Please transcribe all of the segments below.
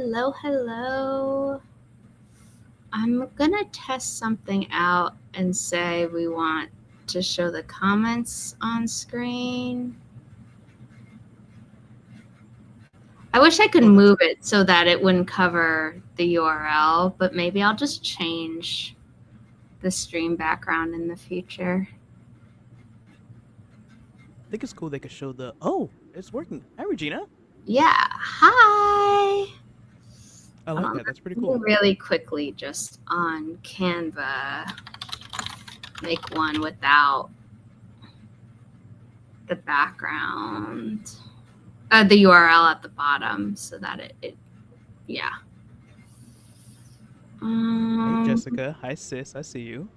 Hello, hello. I'm gonna test something out and say we want to show the comments on screen. I wish I could move it so that it wouldn't cover the URL, but maybe I'll just change the stream background in the future. I think it's cool they could show the, it's working. Hi, Regina. Yeah, hi. I like that. That's pretty cool. Really quickly, just on Canva, make one without the background, the URL at the bottom, so that it yeah. Hey, Jessica. Hi, sis. I see you.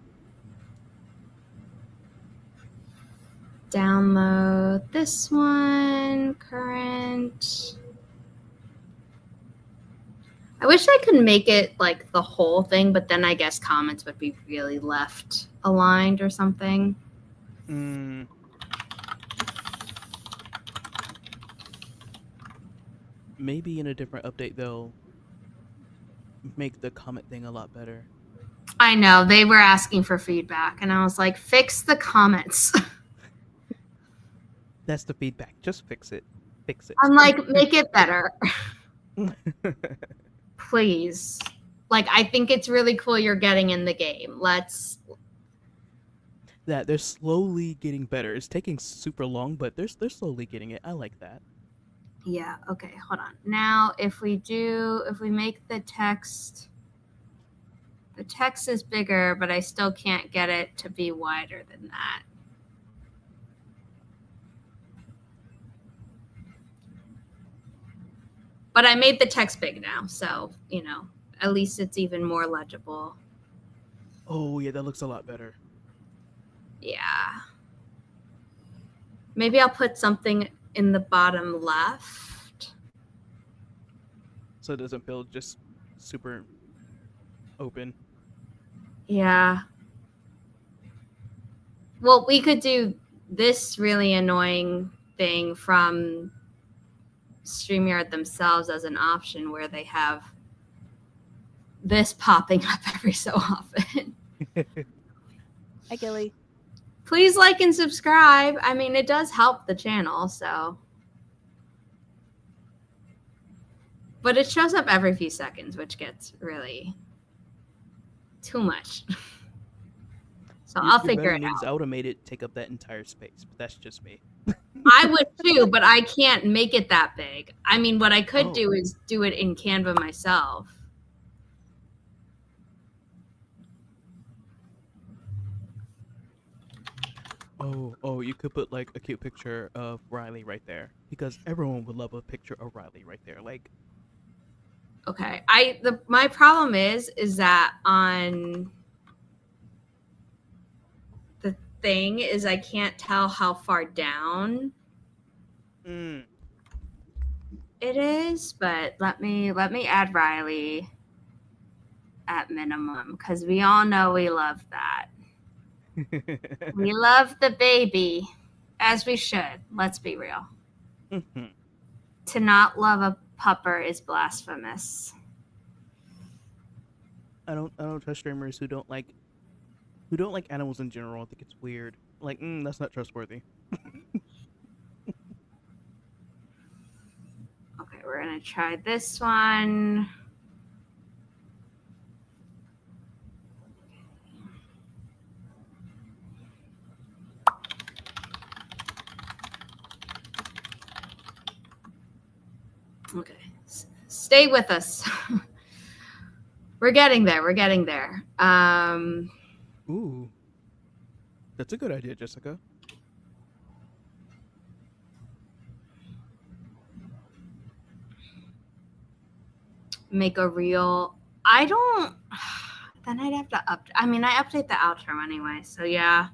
Download this one, current. I wish I could make it like the whole thing, but then I guess comments would be really left aligned or something. Maybe in a different update, they'll make the comment thing a lot better. I know. They were asking for feedback, and I was like, fix the comments. That's the feedback. Just fix it. Fix it. I'm like, make it better. Please. Like, I think it's really cool you're getting in the game. Let's... That they're slowly getting better. It's taking super long, but they're slowly getting it. I like that. Yeah, okay, hold on. Now, if we make the text is bigger, but I still can't get it to be wider than that. But I made the text big now, so, at least it's even more legible. Oh, yeah, that looks a lot better. Yeah. Maybe I'll put something in the bottom left. So it doesn't feel just super open. Yeah. Well, we could do this really annoying thing from StreamYard themselves as an option where they have this popping up every so often. Hi, Gilly. Please like and subscribe. I mean, it does help the channel, so. But it shows up every few seconds, which gets really too much. So I'll figure it out. Automated take up that entire space, but that's just me. I would too, but I can't make it that big. I mean, what I could do is do it in Canva myself. Oh, you could put like a cute picture of Riley right there, because everyone would love a picture of Riley right there. Like, okay, my problem is that on the thing is I can't tell how far down it is, but let me add Riley at minimum, because we all know we love that. We love the baby, as we should. Let's be real. To not love a pupper is blasphemous. I don't trust streamers who don't like animals in general. I think it's weird. Like, that's not trustworthy. Okay, we're gonna try this one. Okay, stay with us. We're getting there. Ooh, that's a good idea, Jessica. Make a reel. Then I'd have to I update the outro anyway, so yeah.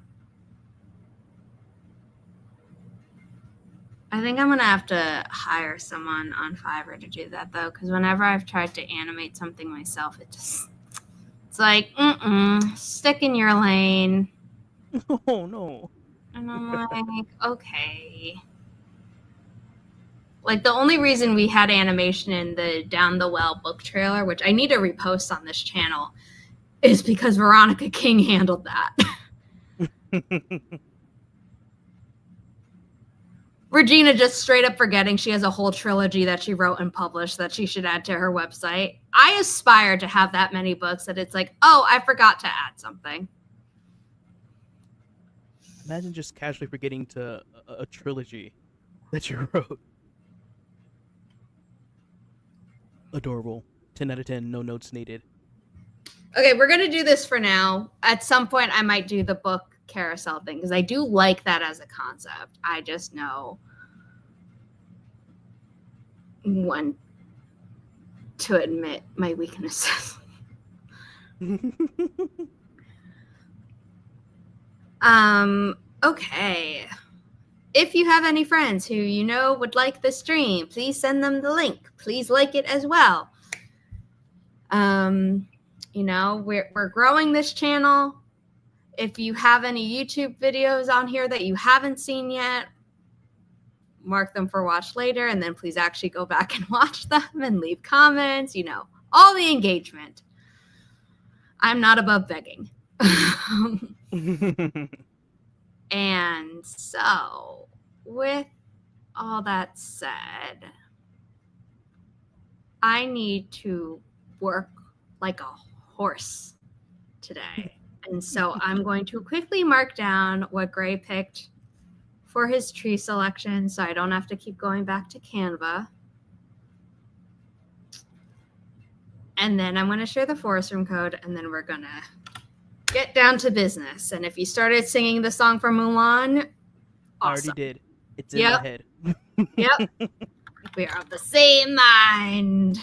I think I'm gonna have to hire someone on Fiverr to do that though, because whenever I've tried to animate something myself, it's like, stick in your lane. Oh no. And I'm like, okay. Like, the only reason we had animation in the Down the Well book trailer, which I need to repost on this channel, is because Veronica King handled that. Regina just straight up forgetting she has a whole trilogy that she wrote and published that she should add to her website. I aspire to have that many books that it's like, oh, I forgot to add something. Imagine just casually forgetting to a trilogy that you wrote. Adorable. 10 out of 10, no notes needed. Okay, we're going to do this for now. At some point, I might do the book carousel thing because I do like that as a concept. I just know when to admit my weaknesses. Okay. If you have any friends who you know would like the stream, please send them the link. Please like it as well. You know, we're growing this channel. If you have any YouTube videos on here that you haven't seen yet, mark them for watch later, and then please actually go back and watch them and leave comments, you know, all the engagement. I'm not above begging. And so, with all that said, I need to work like a horse today. And so I'm going to quickly mark down what Gray picked for his tree selection so I don't have to keep going back to Canva. And then I'm going to share the forest room code, and then we're going to get down to business. And if you started singing the song from Mulan, awesome. I already did. It's in my head. Yep. We are of the same mind.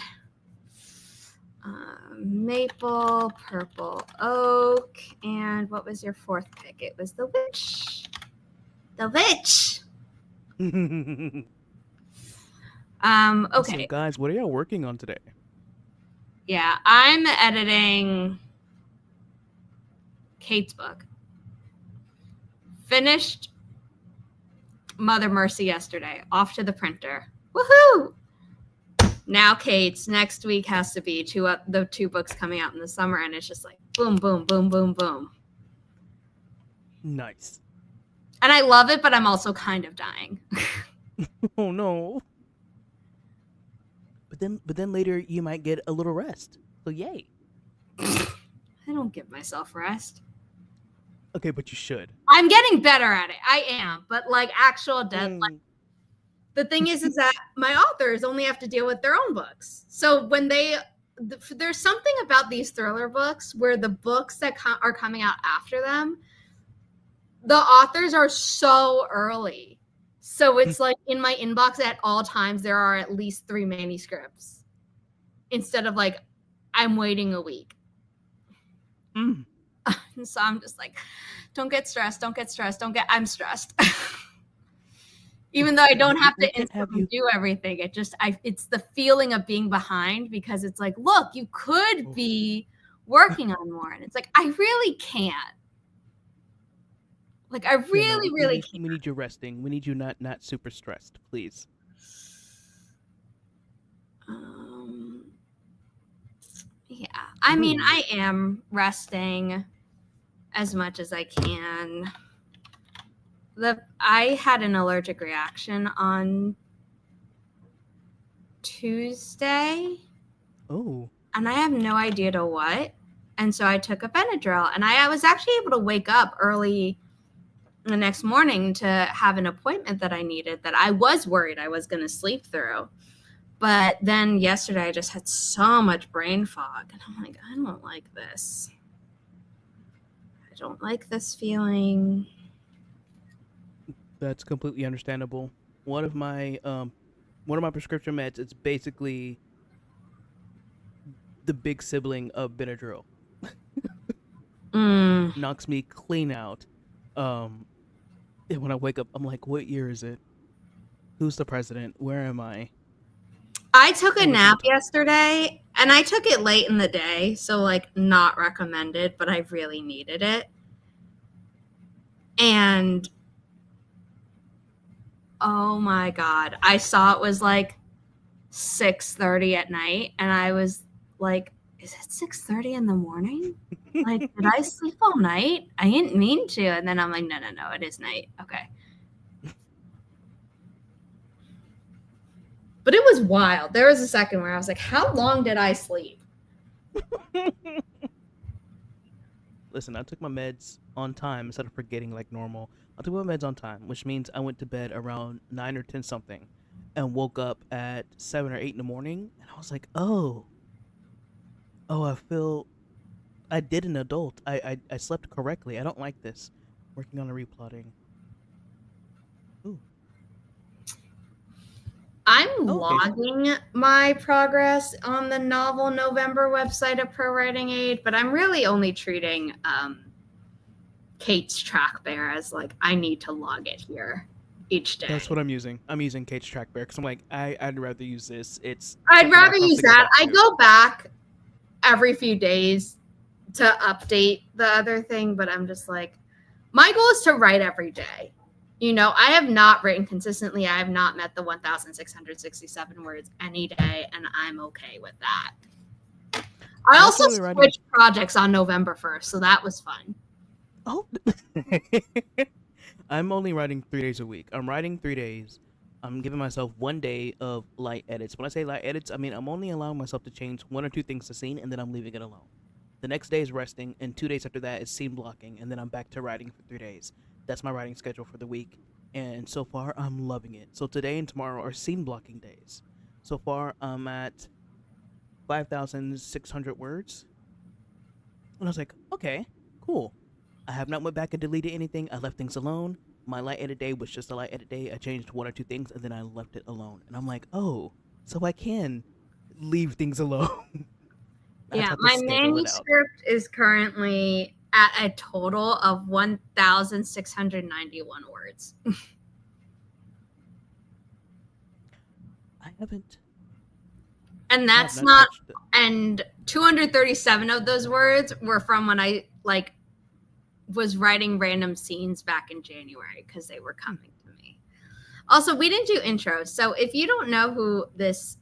Maple, purple oak, and what was your fourth pick? It was the witch. The witch. Okay. So guys, what are y'all working on today? Yeah, I'm editing Kate's book. Finished Mother Mercy yesterday. Off to the printer. Woohoo! Now Kate's. Next week has to be the two books coming out in the summer, and it's just like boom, boom, boom, boom, boom. Nice. And I love it, but I'm also kind of dying. Oh no. But then later you might get a little rest. So yay. I don't give myself rest. Okay, but you should. I'm getting better at it. I am, but like actual deadline. The thing is that my authors only have to deal with their own books. So when there's something about these thriller books where the books that are coming out after them, the authors are so early. So it's like in my inbox at all times, there are at least 3 manuscripts instead of like, I'm waiting a week. So I'm just like, don't get stressed. I'm stressed. Even though I don't have to instantly do everything, it's the feeling of being behind because it's like, look, you could be working on more. And it's like, I really can't. Like, I really can't. We need you resting. We need you not super stressed, please. Yeah. I mean, I am resting as much as I can. I had an allergic reaction on Tuesday. Oh. And I have no idea to what. And so I took a Benadryl. And I was actually able to wake up early the next morning to have an appointment that I needed that I was worried I was going to sleep through. But then yesterday I just had so much brain fog. And I'm like, I don't like this. I don't like this feeling. That's completely understandable. One of my prescription meds, it's basically the big sibling of Benadryl. Knocks me clean out. And when I wake up, I'm like, what year is it? Who's the president? Where am I? I took a nap yesterday, and I took it late in the day, so like not recommended, but I really needed it. And Oh my God. I saw it was like 6:30 at night, and I was like, is it 6:30 in the morning? Like, did I sleep all night? I didn't mean to. And then I'm like, no, it is night. Okay. But it was wild. There was a second where I was like, how long did I sleep? Listen, I took my meds on time instead of forgetting like normal. I took my meds on time, which means I went to bed around 9 or 10 something and woke up at 7 or 8 in the morning. And I was like, oh, I did an adult. I slept correctly. I don't like this. Working on a replotting. Ooh. I'm Okay. logging my progress on the Novel November website of Pro Writing Aid, but I'm really only treating Kate's track bear as like, I need to log it here each day. That's what I'm using. I'm using Kate's track bear because I'm like, I'd rather use this. It's I'd something I rather use constantly that. I to. go back every few days to update the other thing, but I'm just like, my goal is to write every day. You know, I have not written consistently. I have not met the 1,667 words any day, and I'm okay with that. I also switched projects on November 1st, so that was fun. Oh. I'm only writing 3 days a week. I'm writing 3 days. I'm giving myself 1 day of light edits. When I say light edits, I mean I'm only allowing myself to change 1 or 2 things to scene, and then I'm leaving it alone. The next day is resting, and 2 days after that is scene blocking, and then I'm back to writing for 3 days. That's my writing schedule for the week, and so far I'm loving it. So today and tomorrow are scene blocking days. So far I'm at 5,600 words, and I was like, okay, cool. I have not went back and deleted anything. I left things alone. My light edit day was just a light edit day. I changed 1 or 2 things, and then I left it alone. And I'm like, oh, so I can leave things alone. Yeah, my manuscript is currently at a total of 1,691 words. I haven't. And that's not, and 237 of those words were from when I like was writing random scenes back in January because they were coming to me. Also, we didn't do intros. So if you don't know who this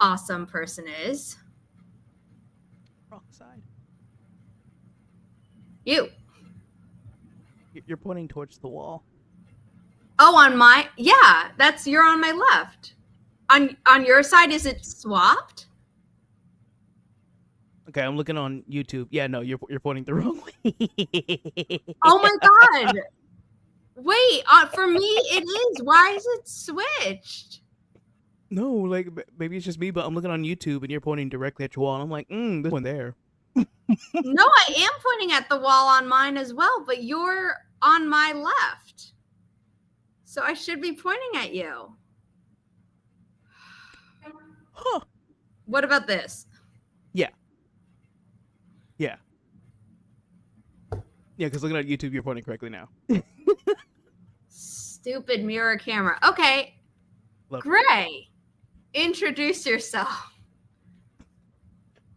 awesome person is, Wrong side. You're pointing towards the wall. Oh, you're on my left. On your side, is it swapped? Okay, I'm looking on YouTube. Yeah, no, you're pointing the wrong way. Oh my God. Wait, for me it is. Why is it switched? No, like maybe it's just me, but I'm looking on YouTube and you're pointing directly at your wall. And I'm like, this one there. No, I am pointing at the wall on mine as well, but you're on my left. So I should be pointing at you. Huh. What about this? Yeah. Yeah. Yeah, because looking at YouTube, you're pointing correctly now. Stupid mirror camera. Okay. Gray, introduce yourself.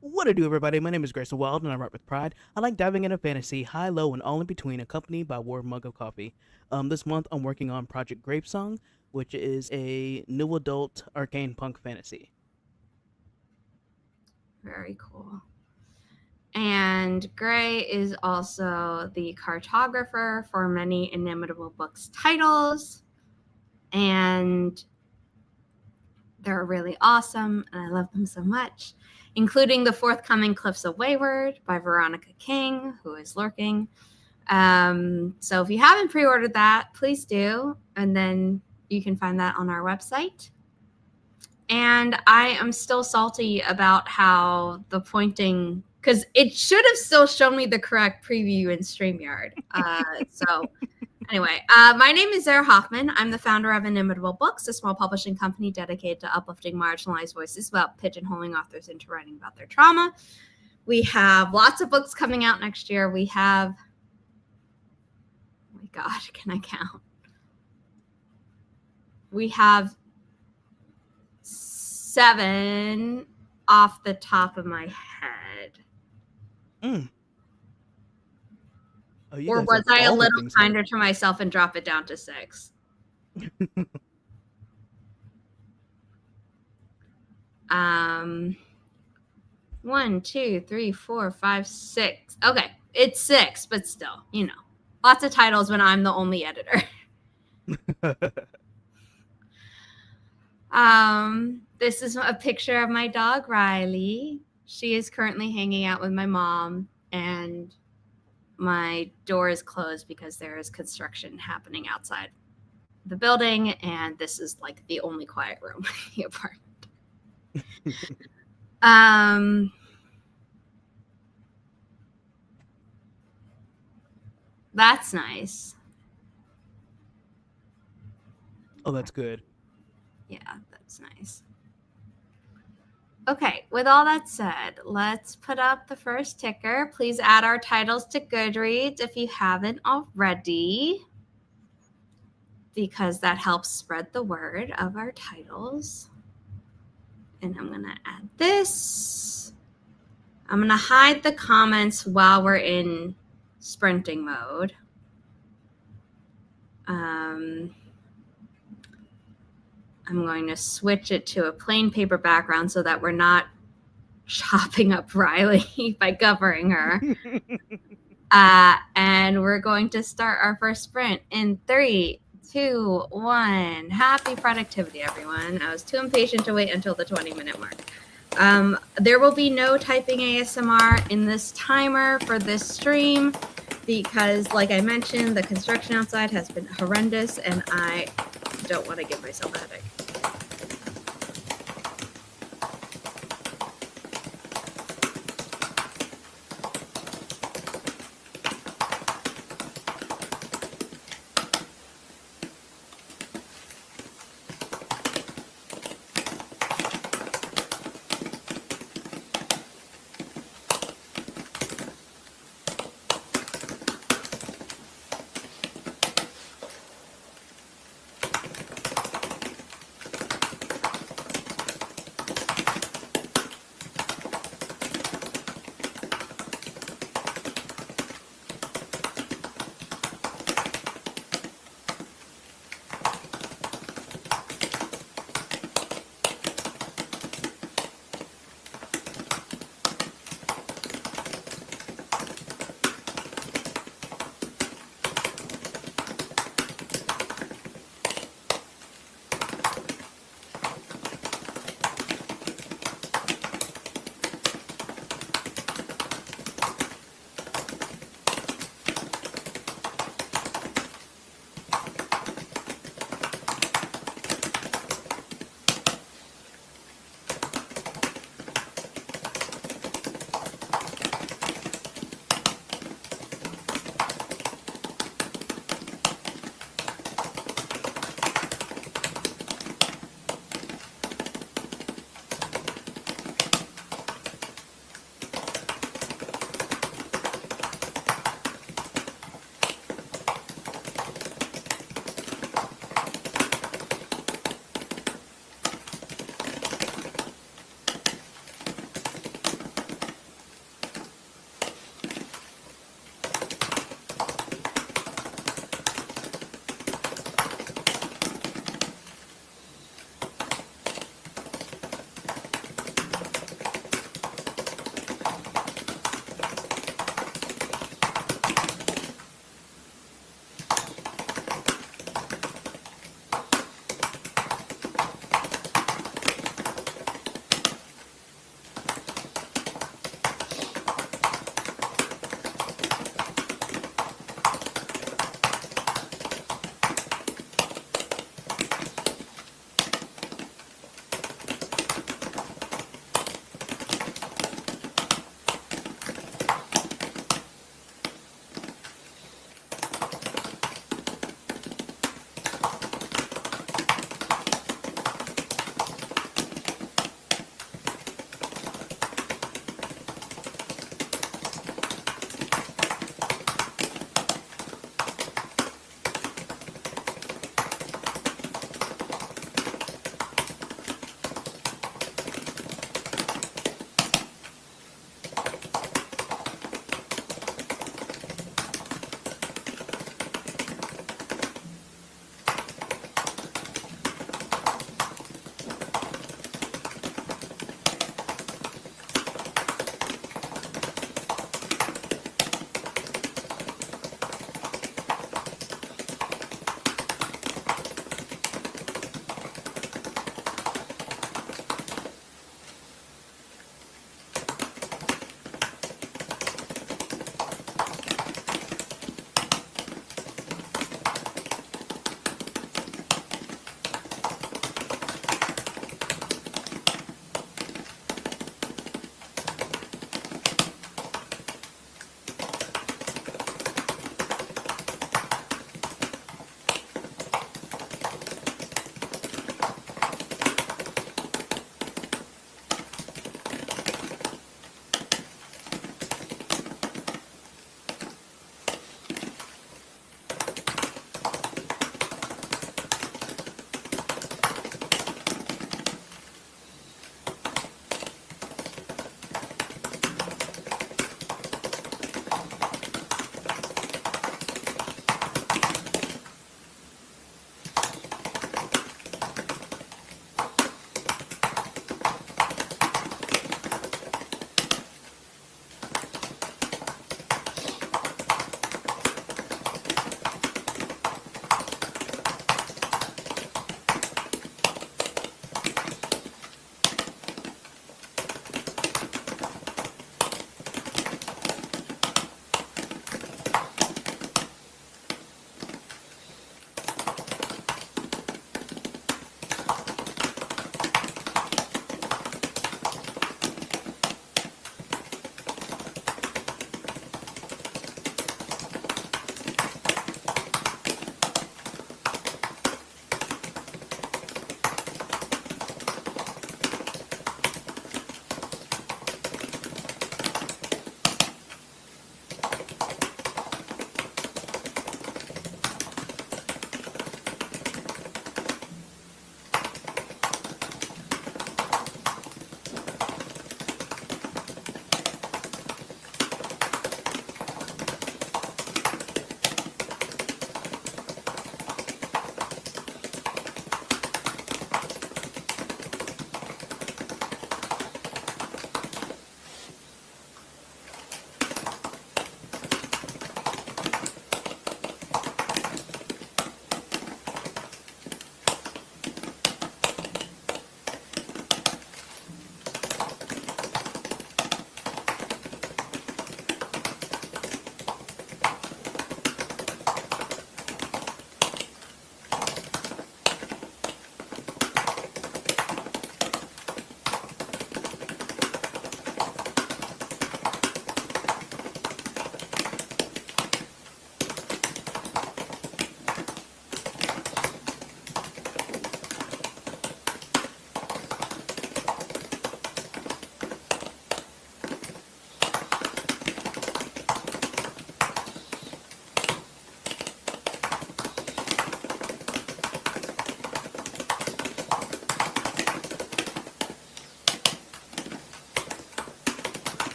What do do, everybody? My name is Grayson Wild, and I write with pride. I like diving into fantasy, high, low, and all in between, accompanied by a warm mug of coffee. This month, I'm working on Project Grapesong, which is a new adult arcane punk fantasy. Very cool. And Gray is also the cartographer for many Inimitable Books titles. And they're really awesome, and I love them so much, including the forthcoming Cliffs of Wayward by Veronica King, who is lurking. So if you haven't pre-ordered that, please do. And then you can find that on our website. And I am still salty about how the pointing, because it should have still shown me the correct preview in StreamYard. So anyway, my name is Zara Hoffman. I'm the founder of Inimitable Books, a small publishing company dedicated to uplifting marginalized voices about pigeonholing authors into writing about their trauma. We have lots of books coming out next year. We have, oh my God, can I count? We have 7 off the top of my head. Or was I a little kinder to myself and drop it down to 6? Um, 1, 2, 3, 4, 5, 6. Okay, it's 6, but still, lots of titles when I'm the only editor. This is a picture of my dog, Riley. She is currently hanging out with my mom, and my door is closed because there is construction happening outside the building, and this is like the only quiet room in the apartment. That's nice. Oh, that's good. Yeah, that's nice. Okay, with all that said, let's put up the first ticker. Please add our titles to Goodreads if you haven't already, because that helps spread the word of our titles. And I'm going to add this. I'm going to hide the comments while we're in sprinting mode. I'm going to switch it to a plain paper background so that we're not chopping up Riley by covering her. And we're going to start our first sprint in 3, 2, 1. Happy productivity, everyone. I was too impatient to wait until the 20-minute mark. There will be no typing ASMR in this timer for this stream because, like I mentioned, the construction outside has been horrendous and I don't want to give myself a headache.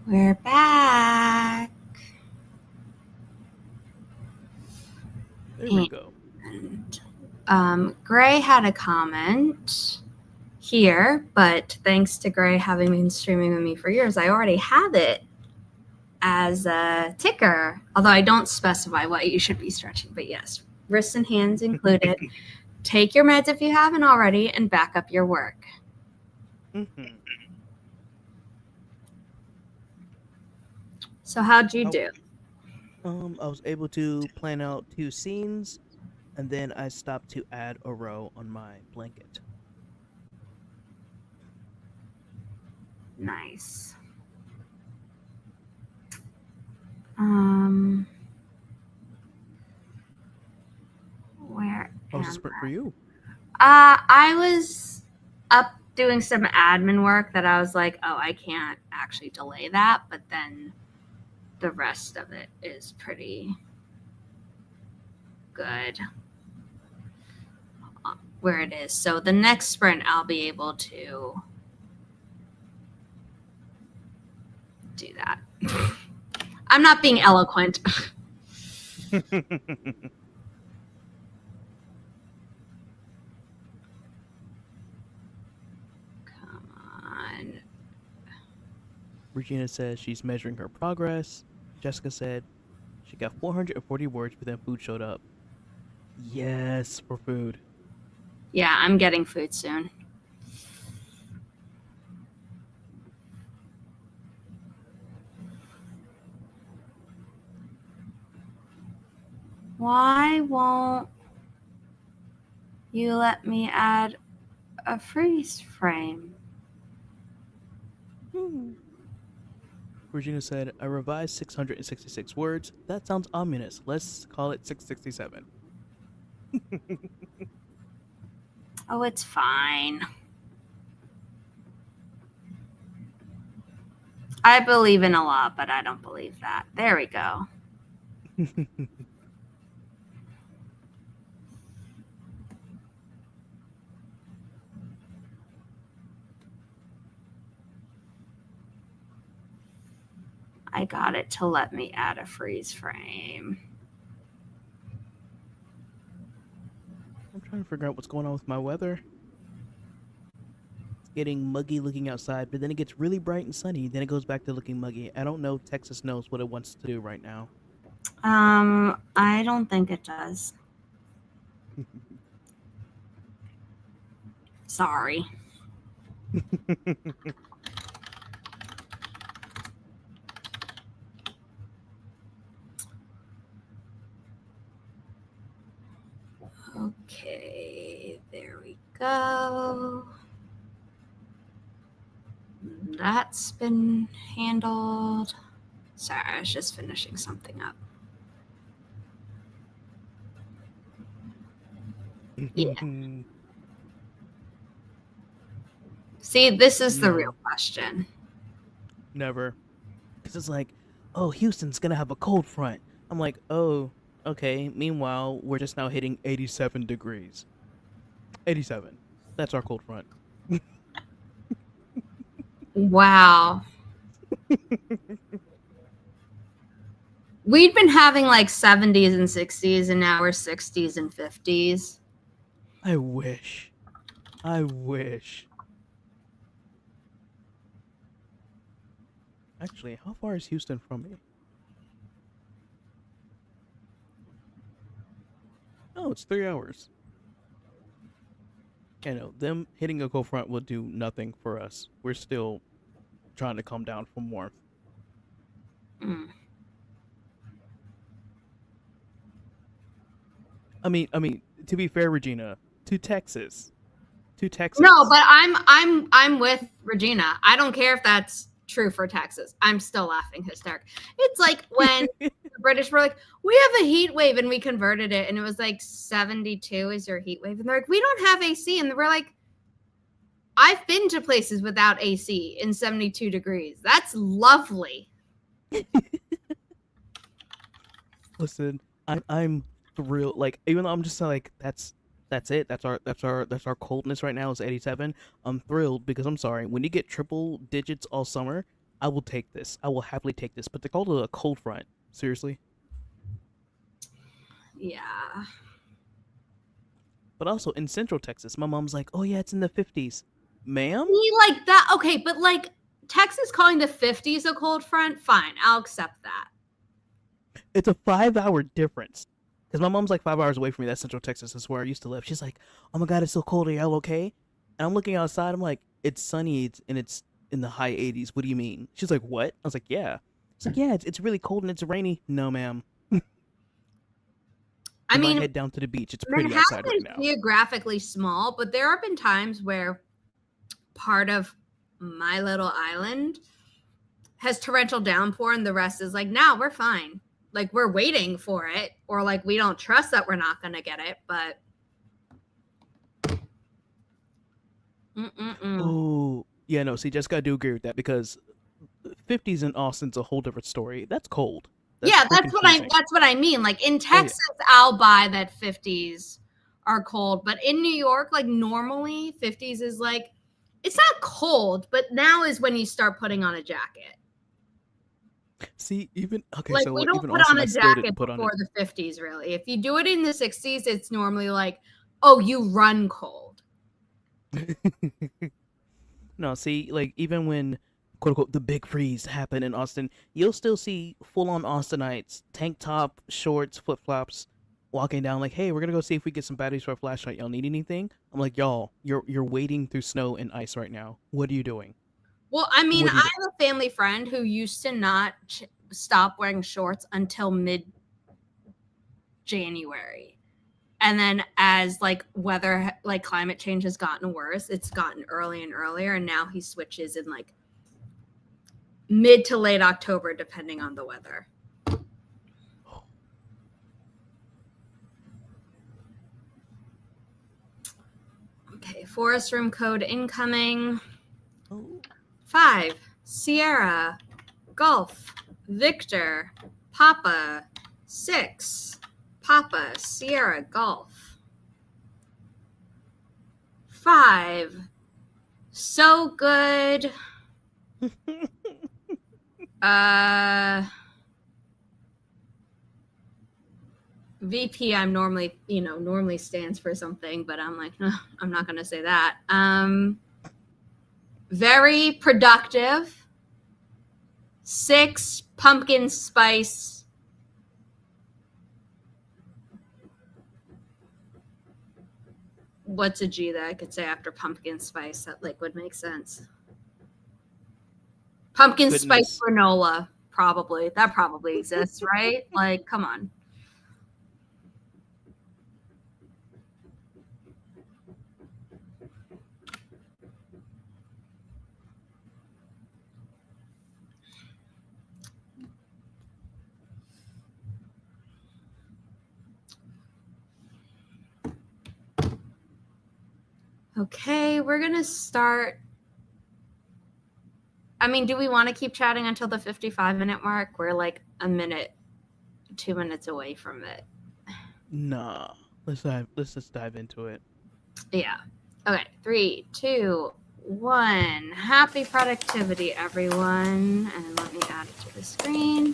We're back. There we go. And Gray had a comment here, but thanks to Gray having been streaming with me for years, I already have it as a ticker, although I don't specify what you should be stretching. But yes, wrists and hands included. Take your meds if you haven't already and back up your work. Mm-hmm. So how'd you do? I was able to plan out 2 scenes, and then I stopped to add a row on my blanket. Nice. Where How was the sprint for you? I was up doing some admin work that I was like, oh, I can't actually delay that, but then the rest of it is pretty good where it is. So the next sprint, I'll be able to do that. I'm not being eloquent. Come on. Regina says she's measuring her progress. Jessica said she got 440 words, but then food showed up. Yes, for food. Yeah, I'm getting food soon. Why won't you let me add a freeze frame? Regina said, I revised 666 words. That sounds ominous. Let's call it 667. Oh, it's fine. I believe in a lot, but I don't believe that. There we go. I got it to let me add a freeze frame. I'm trying to figure out what's going on with my weather. It's getting muggy looking outside, but then it gets really bright and sunny. Then it goes back to looking muggy. I don't know. Texas knows what it wants to do right now. I don't think it does. Sorry. Okay, there we go. That's been handled. Sorry, I was just finishing something up. Yeah. See, this is the real question. Never. Because it's like, oh, Houston's going to have a cold front. I'm like, oh, okay. Meanwhile, we're just now hitting 87 degrees. 87. That's our cold front. Wow. We'd been having like 70s and 60s, and now we're 60s and 50s. I wish. Actually, how far is Houston from me? Oh, it's 3 hours. You know, them hitting a cold front will do nothing for us. We're still trying to calm down from warmth. I mean, to be fair, Regina, to Texas. No, but I'm with Regina. I don't care if that's true for Texas. I'm still laughing hysteric. It's like when the British were like, we have a heat wave, and we converted it, and it was like 72 is your heat wave, and they're like, we don't have AC, and we're like, I've been to places without AC in 72 degrees. That's lovely. Listen, I'm thrilled. Like, even though I'm just like, that's it. That's our coldness right now is 87. I'm thrilled because I'm sorry. When you get triple digits all summer, I will take this. I will happily take this. But they called it a cold front. Seriously. Yeah. But also in Central Texas, my mom's like, "Oh yeah, it's in the 50s." Ma'am? See, like that. Okay, but like Texas calling the 50s a cold front, fine, I'll accept that. It's a 5-hour difference. Because my mom's like 5 hours away from me. That's Central Texas. That's where I used to live. She's like, "Oh my God, it's so cold. Are y'all okay?" And I'm looking outside. I'm like, "It's sunny and it's in the high 80s. What do you mean?" She's like, "What?" I was like, "Yeah." She's like, "Yeah, it's really cold and it's rainy." No, ma'am. I You might mean, head down to the beach. It's pretty Manhattan outside right is now. geographically small, but there have been times where part of my little island has torrential downpour and the rest is like, "Now we're fine." Like we're waiting for it, or like we don't trust that we're not going to get it, but Oh, yeah, no. See, Jessica, I do agree with that because 50s in Austin's a whole different story. That's cold. That's yeah, freaking freezing. that's what I mean. Like in Oh yeah. Texas, I'll buy that 50s are cold, but in New York, like normally 50s is like it's not cold, but now is when you start putting on a jacket. See, even okay, Like so we like don't even put Austin, on I a still jacket didn't put on before it. the 50s, really. If you do it in the 60s, it's normally like, oh, you run cold. No, see, like even when quote unquote the big freeze happened in Austin, you'll still see full on Austinites, tank top, shorts, flip flops, walking down like, "Hey, we're gonna go see if we get some batteries for a flashlight. Y'all need anything?" I'm like, "Y'all, you're wading through snow and ice right now. What are you doing? Well, I mean, What I are you doing?" have a family friend who used to not stop wearing shorts until mid January. And then as like weather, like climate change has gotten worse, it's gotten early and earlier. And now he switches in like mid to late October, depending on the weather. Okay, forest room code incoming. Oh. 5, Sierra, Golf, Victor, Papa, 6, Papa, Sierra, Golf. 5, so good. VP, I'm normally stands for something, but I'm like, I'm not going to say that. Very productive. 6, pumpkin spice. What's a G that I could say after pumpkin spice that like would make sense? Pumpkin spice granola, probably. That probably exists, right? Like, come on. Okay, we're going to start. I mean, do we want to keep chatting until the 55-minute mark? We're like a minute, 2 minutes away from it. Nah. Let's just dive into it. Yeah. Okay. 3, 2, 1. Happy productivity, everyone. And let me add it to the screen.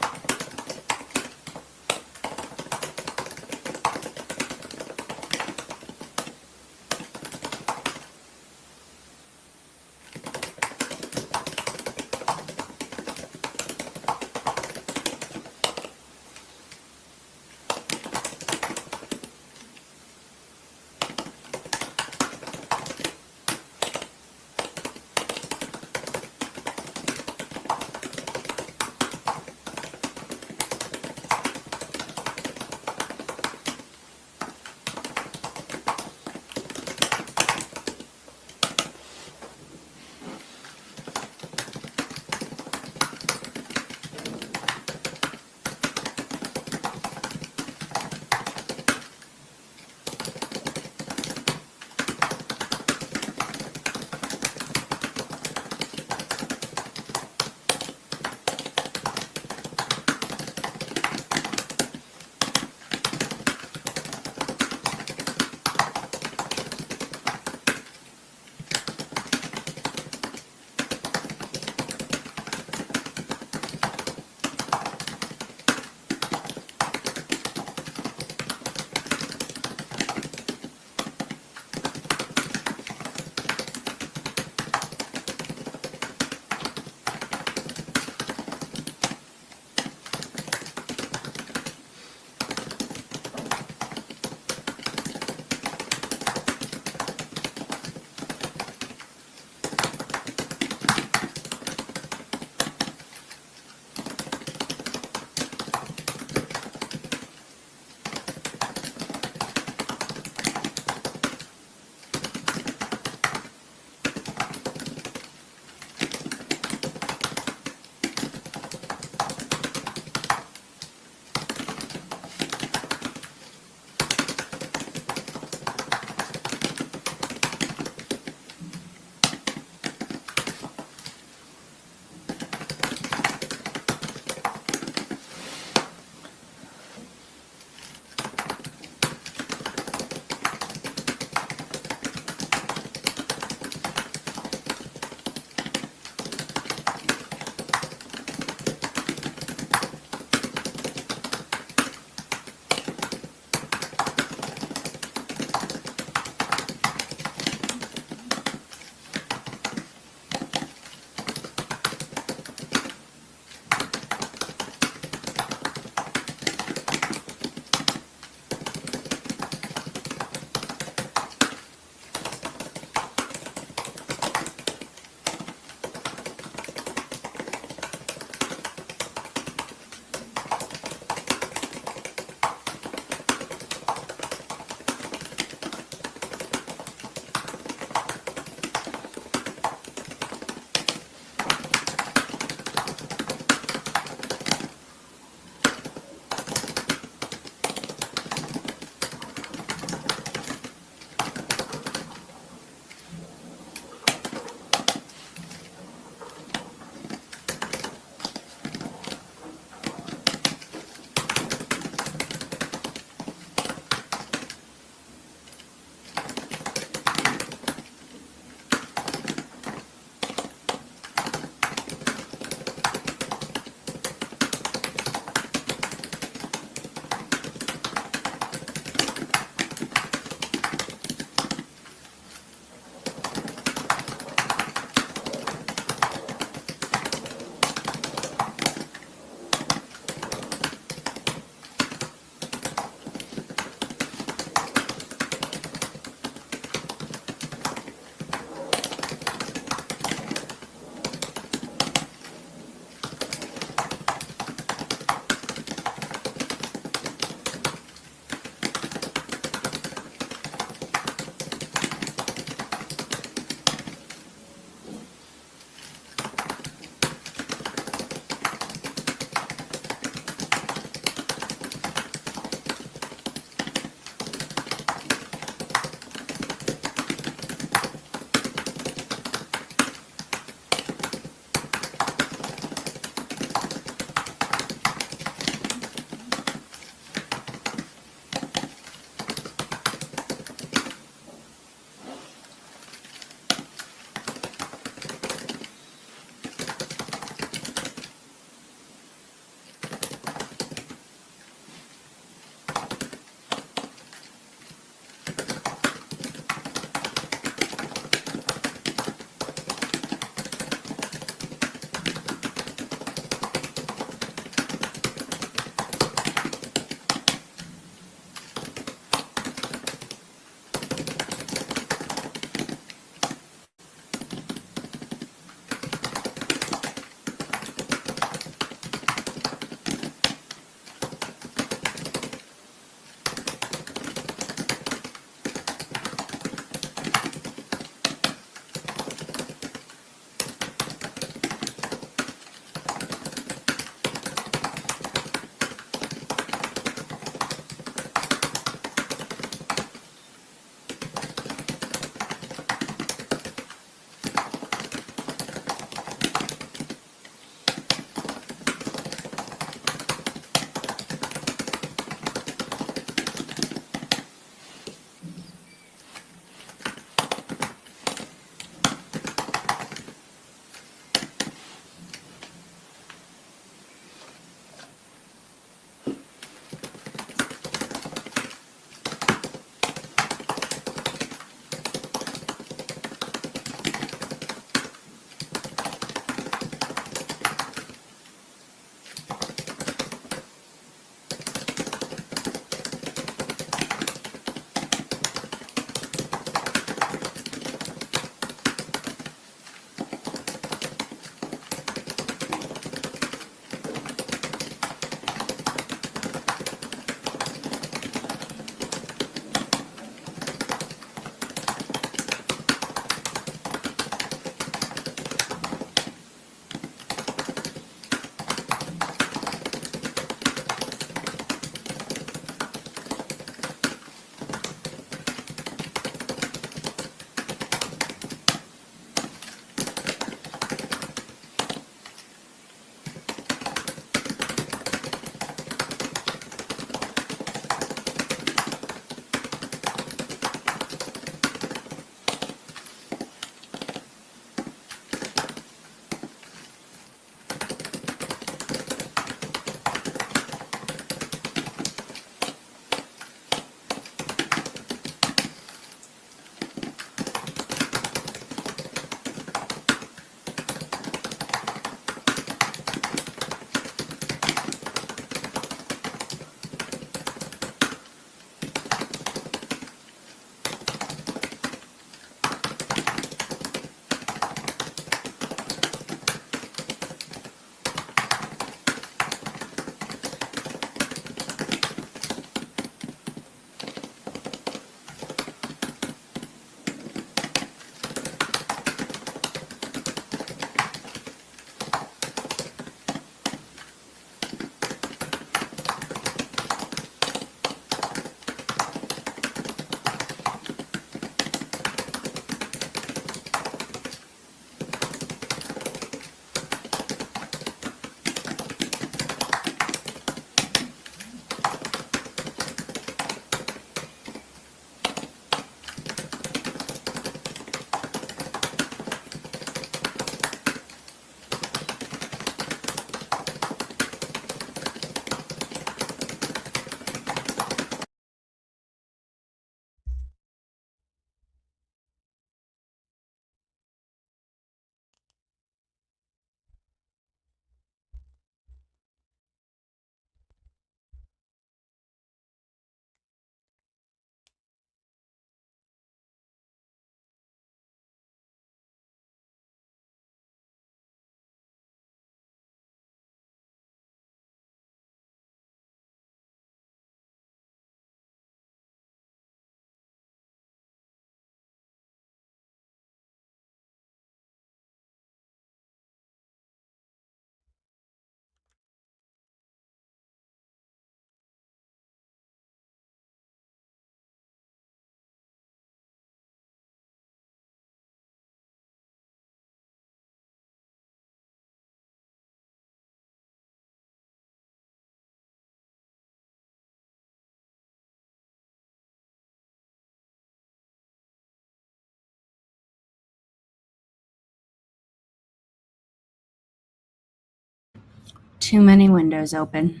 Too many windows open.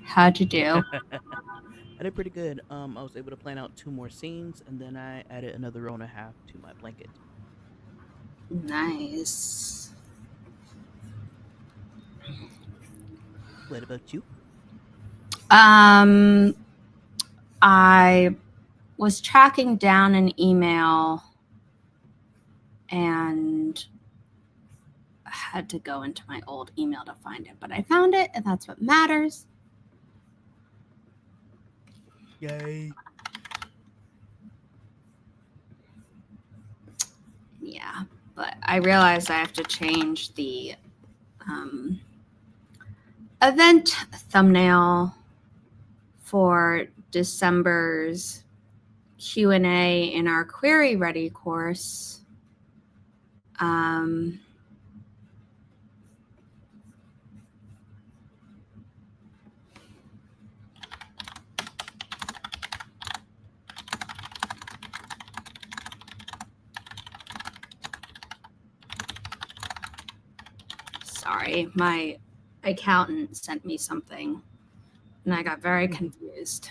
How'd you do? I did pretty good. I was able to plan out 2 more scenes, and then I added another row and a half to my blanket. Nice. What about you? Um, I was tracking down an email and had to go into my old email to find it, but I found it, and that's what matters. Yay! Yeah, but I realized I have to change the event thumbnail for December's Q&A in our Query Ready course. Sorry, my accountant sent me something and I got very confused.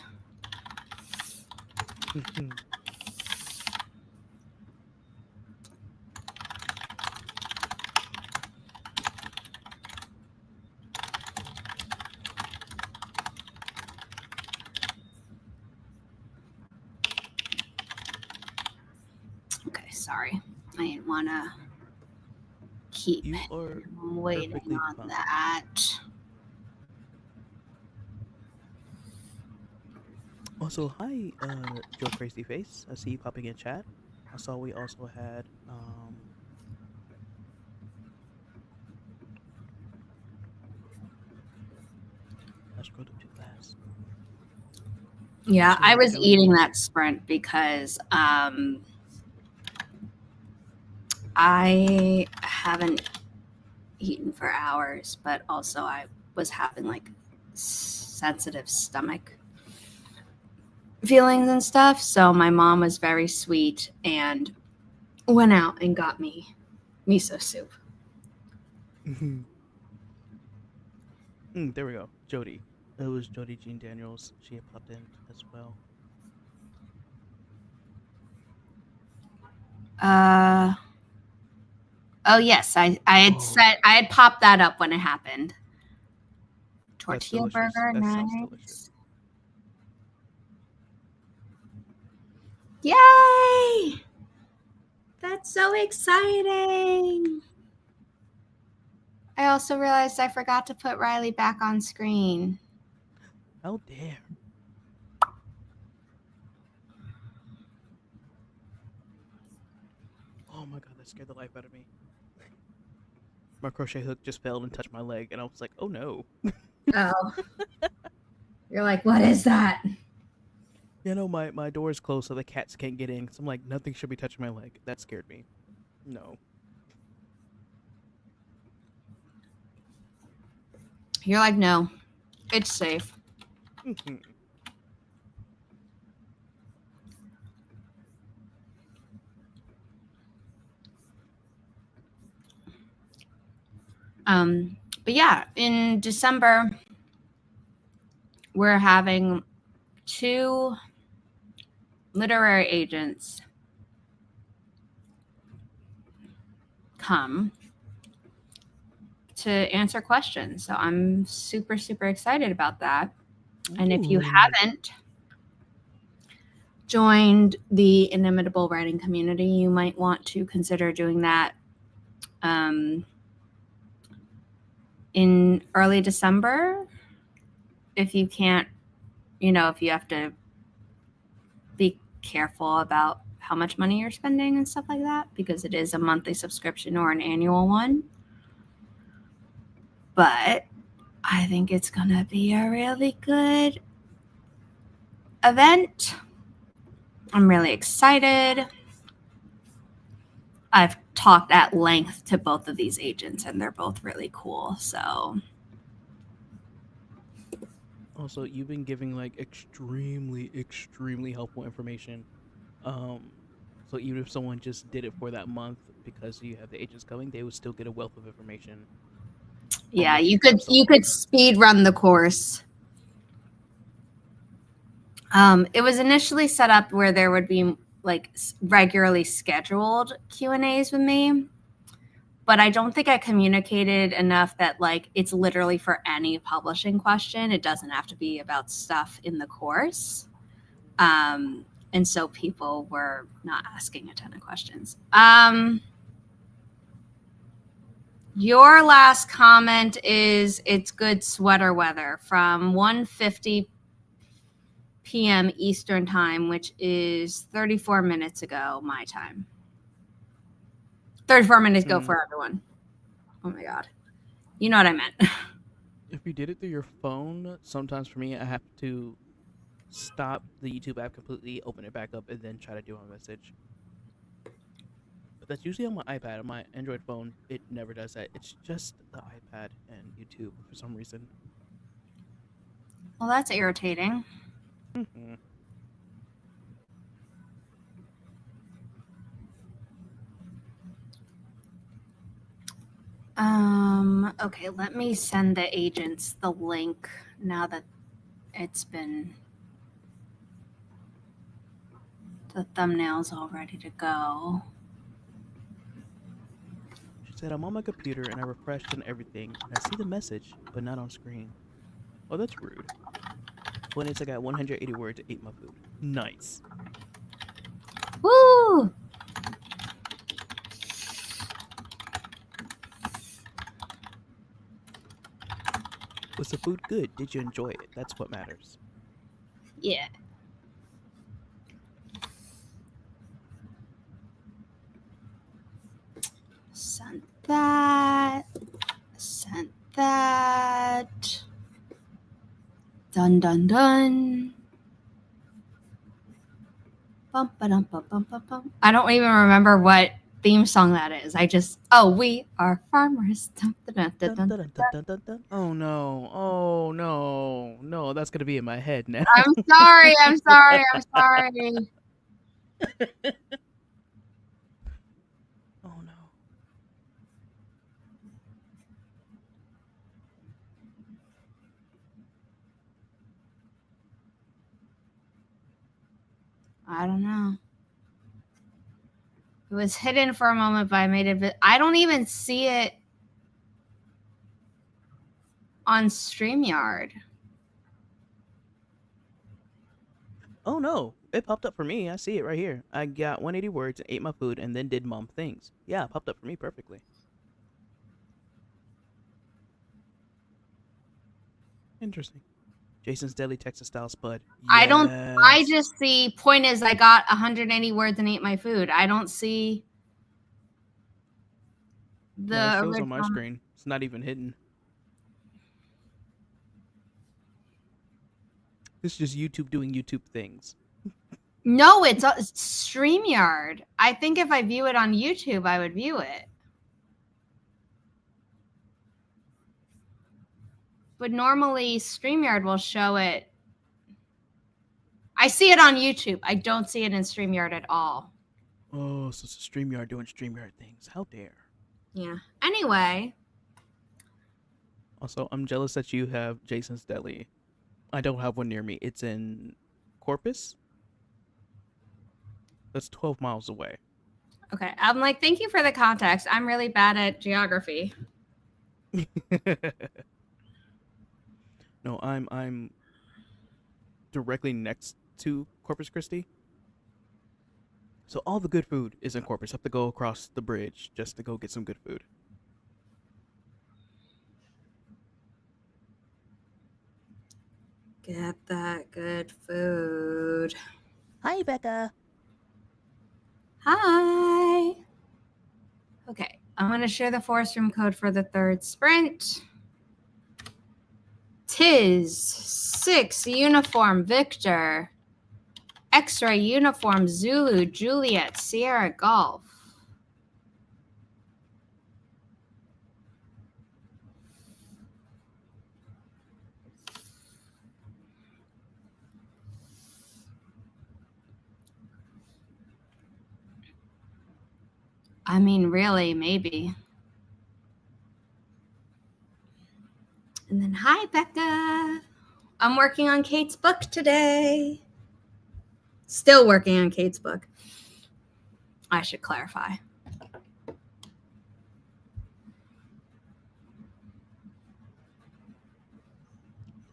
Okay, sorry. I didn't want to keep You are waiting perfectly on fine. that. Also, hi, Joe Crazy Face. I see you popping in chat. I saw we also had I scrolled up too fast. Yeah, So I was Jody, eating that Sprint because I haven't eaten for hours, but also I was having like sensitive stomach feelings and stuff. So my mom was very sweet and went out and got me miso soup. there we go. Jody. It was Jody Jean Daniels. She had popped in as well. Oh yes, I had popped that up when it happened. That's Tortilla delicious. burger, That sounds nice. delicious. Yay! That's so exciting. I also realized I forgot to put Riley back on screen. How dare. Oh my god, that scared the life out of me. My crochet hook just fell and touched my leg, and I was like, oh no. Oh. You're like, what is that? You know, my door is closed so the cats can't get in. So I'm like, nothing should be touching my leg. That scared me. No. You're like, no, it's safe. But yeah, in December, we're having 2 literary agents come to answer questions. So I'm super, super excited about that. And if you haven't joined the Inimitable writing community, you might want to consider doing that in early December. If you can't, if you have to be careful about how much money you're spending and stuff like that, because it is a monthly subscription or an annual one. But I think it's going to be a really good event. I'm really excited. I've talked at length to both of these agents, and they're both really cool. So, Also, you've been giving like extremely, extremely helpful information. So even if someone just did it for that month because you have the agents coming, they would still get a wealth of information. Yeah, looking you for could someone. speed run the course. It was initially set up where there would be like regularly scheduled Q&As with me, but I don't think I communicated enough that like it's literally for any publishing question. It doesn't have to be about stuff in the course. And so people were not asking a ton of questions. Your last comment is it's good sweater weather from 1:50 p.m. Eastern time, which is 34 minutes ago my time. 34 minutes ago for everyone. Oh my God. You know what I meant. If you did it through your phone, sometimes for me, I have to stop the YouTube app completely, open it back up, and then try to do my message. But that's usually on my iPad. On my Android phone, it never does that. It's just the iPad and YouTube for some reason. Well, that's irritating. Mm-hmm. Okay, let me send the agents the link now that it's been, the thumbnail's all ready to go. She said, I'm on my computer and I refreshed and everything, and I see the message, but not on screen. Oh, that's rude. 20 I got 180 words, ate my food. Nice. Woo! Was the food good? Did you enjoy it? That's what matters. Yeah. Sent that. Sent that. Dun dun dun. Bum, ba-dum, bum, bum, bum, bum. I don't even remember what theme song that is. I just, we are farmers. Dun, dun, dun, Dun, dun, dun, dun, dun, dun, dun. Oh no. Oh no. No, that's gonna be in my head now. I'm sorry. I'm sorry. I'm sorry. Oh no. I don't know. It was hidden for a moment, but I made it. I don't even see it on StreamYard. Oh no. It popped up for me. I see it right here. I got 180 words, ate my food, and then did mom things. Yeah, it popped up for me perfectly. Interesting. Jason's Deli Texas style spud. I Yes. just see, point is, I got 180 words and ate my food. I don't see Yeah, it the shows on my original. screen. It's not even hidden. This is just YouTube doing YouTube things. No, it's StreamYard. I think if I view it on YouTube, I would view it. But normally StreamYard will show it. I see it on YouTube. I don't see it in StreamYard at all. Oh, so it's a StreamYard doing StreamYard things. How dare. Yeah. Anyway. Also, I'm jealous that you have Jason's Deli. I don't have one near me. It's in Corpus. That's 12 miles away. Okay. I'm like, thank you for the context. I'm really bad at geography. No, I'm directly next to Corpus Christi. So all the good food is in Corpus. I have to go across the bridge just to go get some good food. Get that good food. Hi, Becca. Hi. Okay. I'm going to share the forest room code for the third sprint. Tis 6 uniform Victor. X-ray uniform Zulu Juliet Sierra Golf. I mean, really, maybe. And then, hi, Becca. I'm working on Kate's book today. Still working on Kate's book. I should clarify.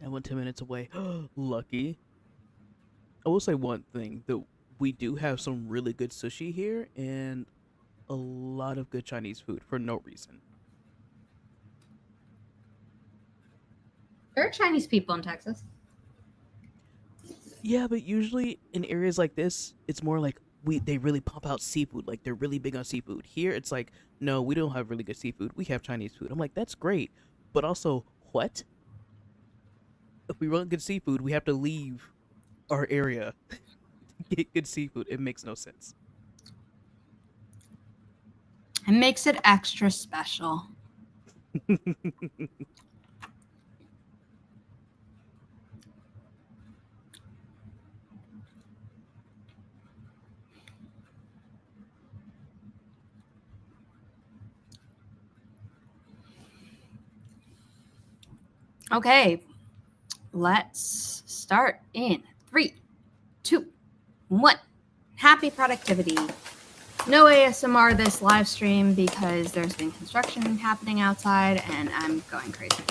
I went 10 minutes away. Lucky. I will say one thing that we do have some really good sushi here and a lot of good Chinese food for no reason. There are Chinese people in Texas. Yeah, but usually in areas like this, it's more like they really pump out seafood. Like they're really big on seafood. Here, it's like no, we don't have really good seafood. We have Chinese food. I'm like that's great, but also what? If we want good seafood, we have to leave our area to get good seafood. It makes no sense. It makes it extra special. Okay, let's start in 3, 2, 1. Happy productivity. No ASMR this live stream because there's been construction happening outside and I'm going crazy.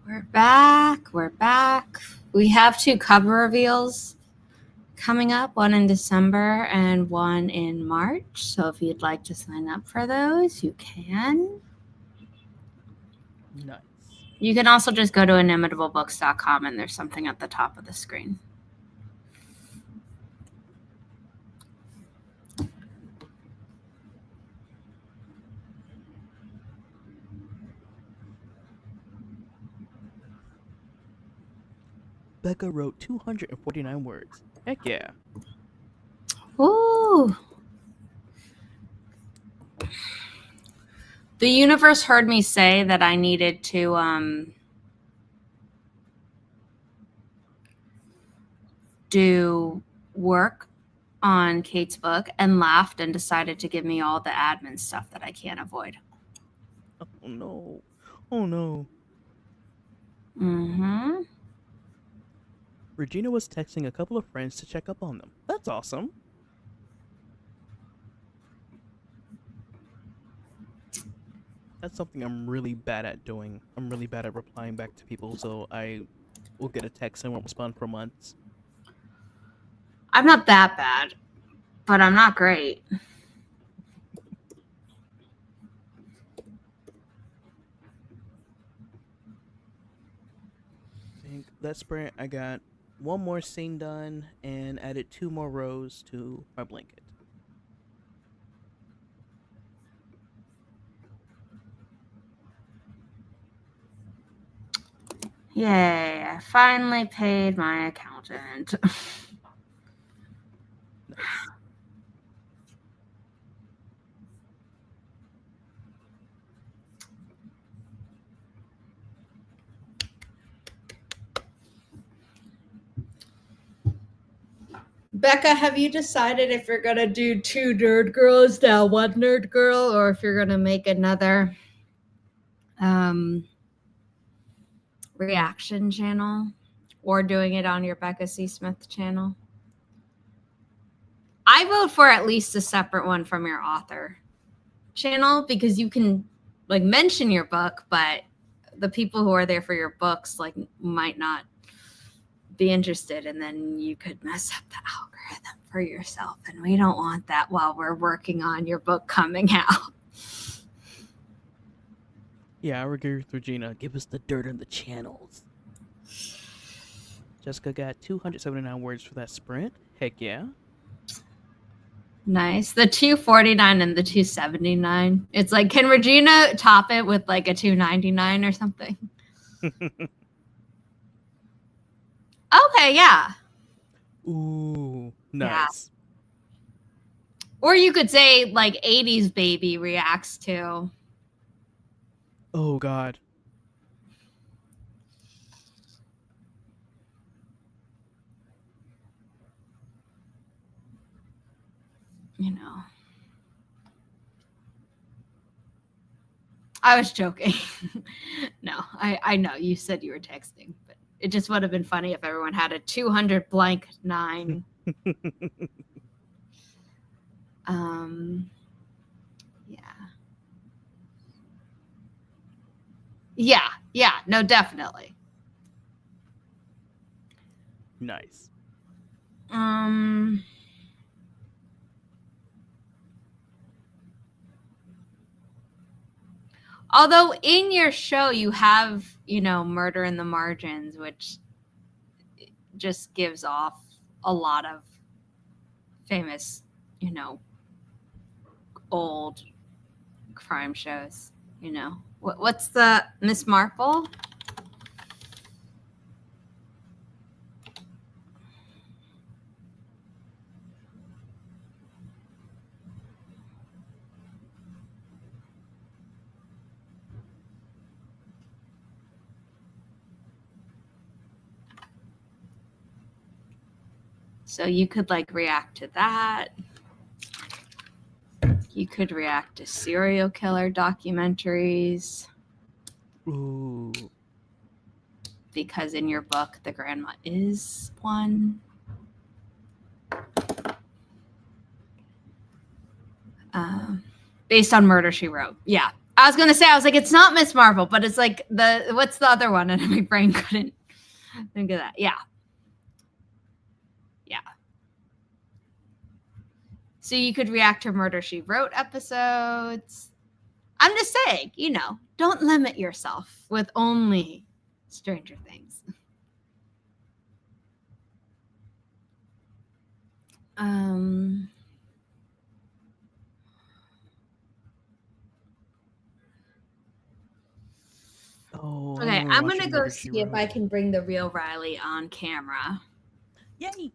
We're back. We're back. We have 2 cover reveals coming up, one in December and one in March. So if you'd like to sign up for those, you can. Nice. You can also just go to inimitablebooks.com and there's something at the top of the screen. Becca wrote 249 words. Heck yeah. Ooh. The universe heard me say that I needed to do work on Kate's book and laughed and decided to give me all the admin stuff that I can't avoid. Oh no. Oh no. Mm-hmm. Regina was texting a couple of friends to check up on them. That's awesome. That's something I'm really bad at doing. I'm really bad at replying back to people, so I will get a text and won't respond for months. I'm not that bad, but I'm not great. I think that sprint I got one more scene done and added 2 more rows to my blanket. Yay, I finally paid my accountant. Nice. Becca, have you decided if you're going to do 2 nerd girls now, 1 nerd girl, or if you're going to make another reaction channel or doing it on your Becca C. Smith channel? I vote for at least a separate one from your author channel because you can like mention your book, but the people who are there for your books like might not be interested, and then you could mess up the algorithm for yourself, and we don't want that while we're working on your book coming out. Yeah, I agree with Regina. Give us the dirt on the channels. Jessica got 279 words for that sprint. Heck yeah. Nice. The 249 and the 279. It's like, can Regina top it with like a 299 or something? Okay, yeah. Ooh, nice. Yeah. Or you could say like 80s baby reacts to. Oh god. You know. I was joking. No, I know you said you were texting, but it just would have been funny if everyone had a 200 blank 9. Yeah. Yeah, no, definitely. Nice. Although in your show you have, Murder in the Margins, which just gives off a lot of famous, old crime shows, What's the Miss Marple? So you could like react to that. You could react to serial killer documentaries. Ooh. Because in your book, the grandma is one. Based on Murder, She Wrote. Yeah. I was gonna say, I was like, it's not Miss Marvel, but it's like what's the other one? And my brain couldn't think of that. Yeah. Yeah. So you could react to Murder, She Wrote episodes. I'm just saying, don't limit yourself with only Stranger Things. Oh, I Okay, remember I'm gonna watching go Murder She see if Wrote. I can bring the real Riley on camera. Yay!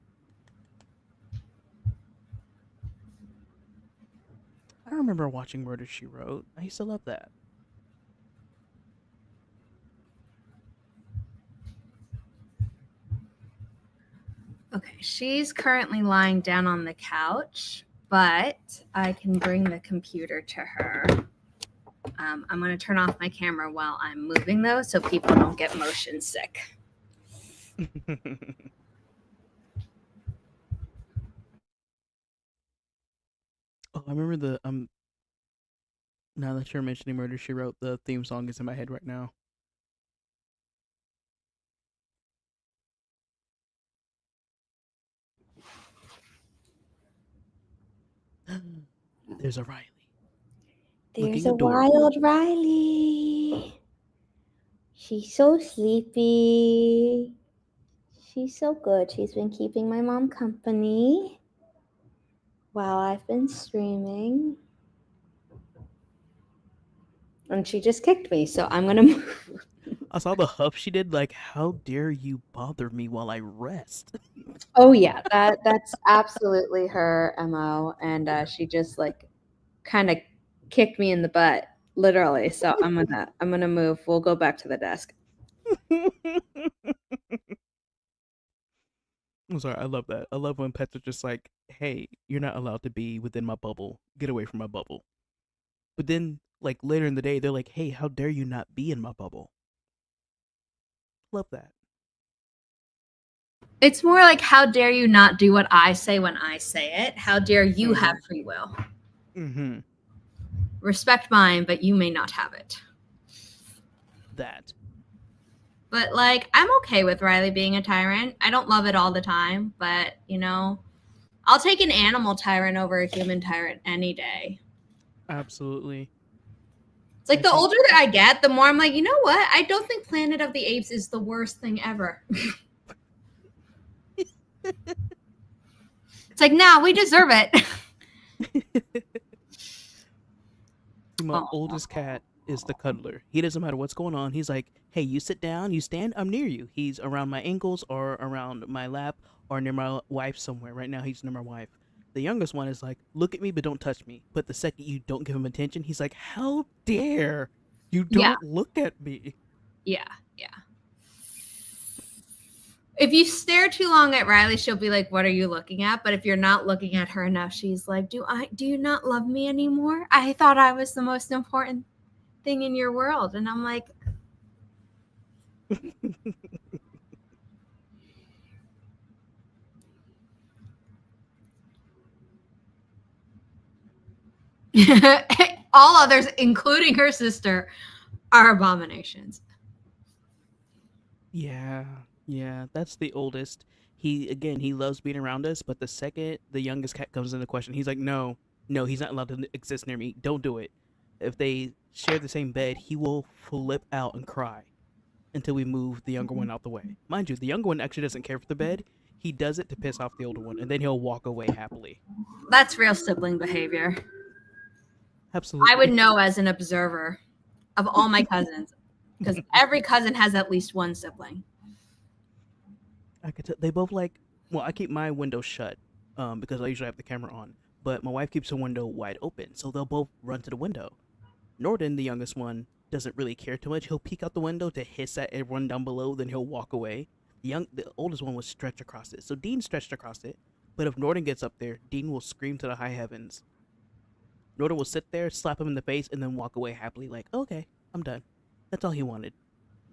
I remember watching Murder She Wrote. I used to love that. Okay, she's currently lying down on the couch, but I can bring the computer to her. I'm going to turn off my camera while I'm moving, though, so people don't get motion sick. Oh, I remember the now that you're mentioning Murder She Wrote, the theme song is in my head right now. There's a Riley. There's Looking a adorable. wild Riley. She's so sleepy. She's so good. She's been keeping my mom company while I've been streaming. And she just kicked me, so I'm going to move. I saw the huff she did. Like, how dare you bother me while I rest? Oh yeah, that's absolutely her MO, and she just like kind of kicked me in the butt, literally. So I'm gonna move. We'll go back to the desk. I'm sorry. I love that. I love when pets are just like, "Hey, you're not allowed to be within my bubble. Get away from my bubble." But then, like later in the day, they're like, "Hey, how dare you not be in my bubble?" Love that. It's more like, how dare you not do what I say when I say it? How dare you have free will? Mm-hmm. Respect mine, but you may not have it. That. But like, I'm okay with Riley being a tyrant. I don't love it all the time, but I'll take an animal tyrant over a human tyrant any day. Absolutely. It's like I the think. older that I get, the more I'm like, you know what? I don't think Planet of the Apes is the worst thing ever. It's like, nah, we deserve it. My Oh. oldest cat is the cuddler. He doesn't matter what's going on. He's like, "Hey, you sit down, you stand, I'm near you." He's around my ankles or around my lap or near my wife somewhere. Right now, he's near my wife. The youngest one is like, "Look at me, but don't touch me." But the second you don't give him attention, he's like, "How dare you Yeah, don't look at me?" yeah, yeah. If you stare too long at Riley, she'll be like, "What are you looking at?" But if you're not looking at her enough, she's like, Do you not love me anymore? I thought I was the most important thing in your world." And I'm like, all others, including her sister, are abominations. Yeah, yeah, that's the oldest. He loves being around us, but the second the youngest cat comes into question, he's like, "No, no, he's not allowed to exist near me. Don't do it." If they share the same bed, he will flip out and cry until we move the younger one out the way. Mind you, the younger one actually doesn't care for the bed. He does it to piss off the older one, and then he'll walk away happily. That's real sibling behavior. I would Absolutely. know as an observer of all my cousins, because every cousin has at least one sibling. I could tell they both like. Well, I keep my window shut, because I usually have the camera on. But my wife keeps the window wide open, so they'll both run to the window. Norden, the youngest one, doesn't really care too much. He'll peek out the window to hiss at everyone down below, then he'll walk away. The oldest one will stretch across it. So Dean stretched across it. But if Norden gets up there, Dean will scream to the high heavens. Norden will sit there, slap him in the face, and then walk away happily, like, "Okay, I'm done." That's all he wanted,